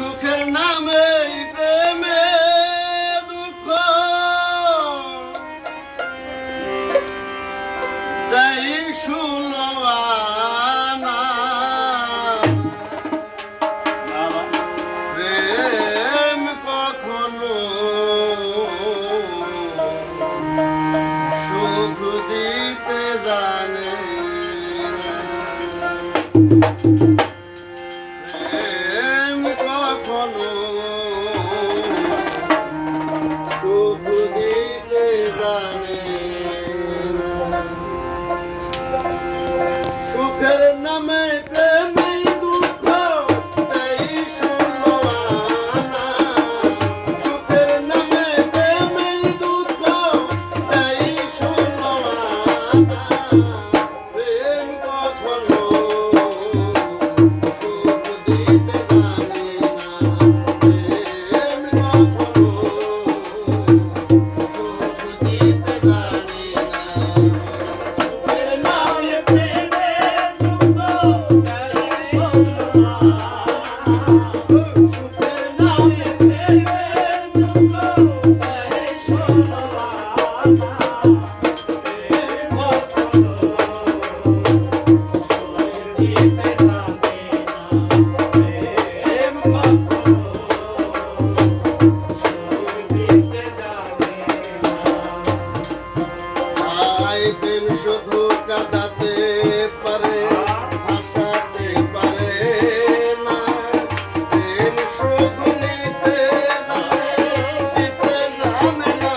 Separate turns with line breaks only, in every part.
সুখের নামে প্রেমে দুঃখ দেই সুলওয়ানা প্রেম কখনো সুখ দিতে জানে না প্রেম কখনো সুখ দিতে জানে না সুখের নামে প্রেমে দুঃখ দেই সুলওয়ানা সুখের নামে প্রেমে দুঃখ দেই সুলওয়ানা প্রেম কখনো সুখ দিতে জানে না প্রেম কখনো সুখ দিতে জানে না প্রেম শুধু কাঁদাতে পারে হাসাতে পারে না প্রেম শুধু নিতে জানে দিতে জানে না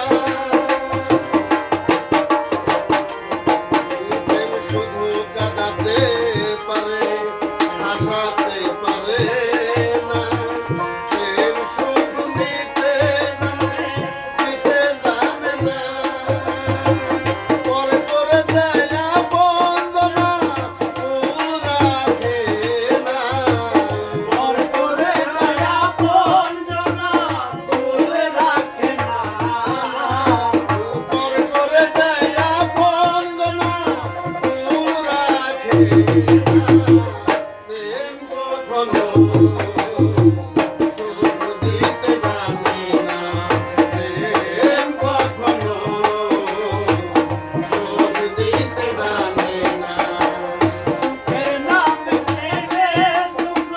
প্রেম শুধু কাঁদাতে পারে হাসাতে পারে না প্রেম শুধু নিতে জানে দিতে জানে না পরে করে দেয় বন্দনা ফুল রাখে না
পরে করে দয়া বন্দনা ফুল রাখে না
পরে করে দেয় বন্দনা ফুল রাখে না প্রেম কখনো সুখ দিতে জানে না প্রেম কখনো সুখ দিতে জানে না
সুখের নামে প্রেমে দুঃখ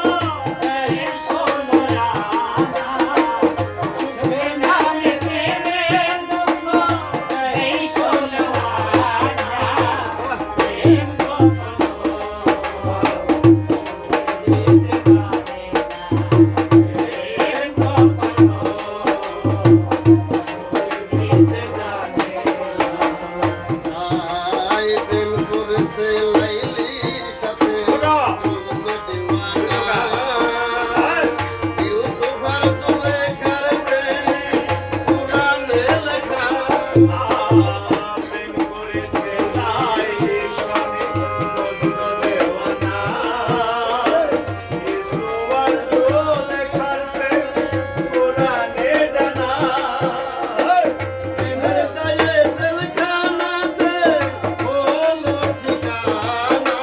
দেই সুলওয়ানা সুখের নামে প্রেমে দুঃখ দেই সুলওয়ানা প্রেম
আই প্রেম করেছে লাইলির সাথে মগ্ন দিওয়ানা ইউসুফ আর জুলেখার প্রেম কুরআনে লেখা
প্রেম করেছে লাইলির সনে মগ্ন দেওয়ানা ইউসুফ আর জুলেখার প্রেম কুরআনে জানা
প্রেমের দায়ে জেলখানাতে হলো ঠিকানা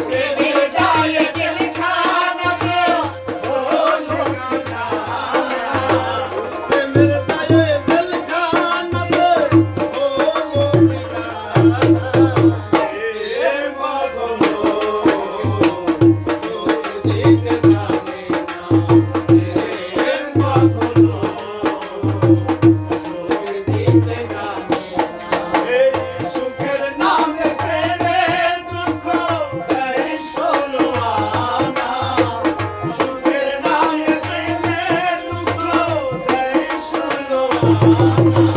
প্রেমের দায়ে জেলখানাতে হলো ঠিকানা
প্রেমের দায়ে জেলখানাতে হলো ঠিকানা
প্রেম কখনো
সুখ দিতে জানে না
প্রেম কখনো সুখ দিতে জানে না। এই সুখের নামে প্রেমে দুঃখ দেই সুলওয়ানা সুখের নামে প্রেমে দুঃখ দেই সুলওয়ানা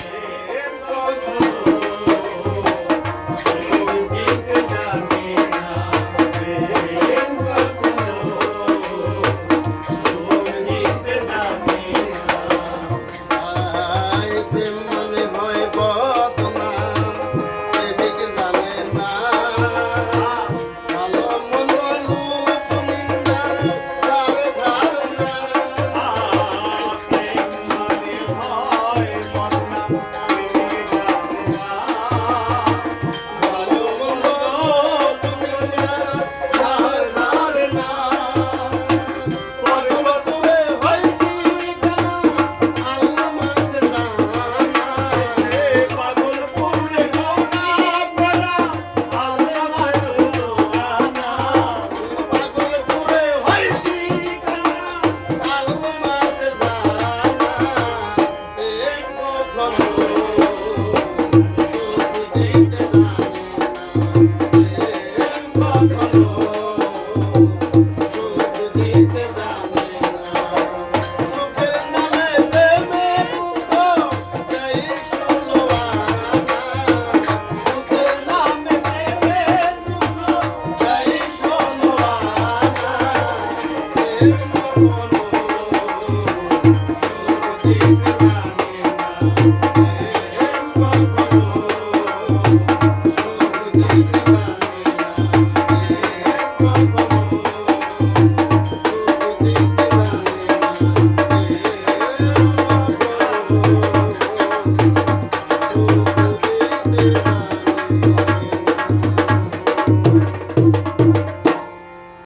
প্রেম কখনো সুখ দিতে জানে না প্রেম কখনো
দিতে না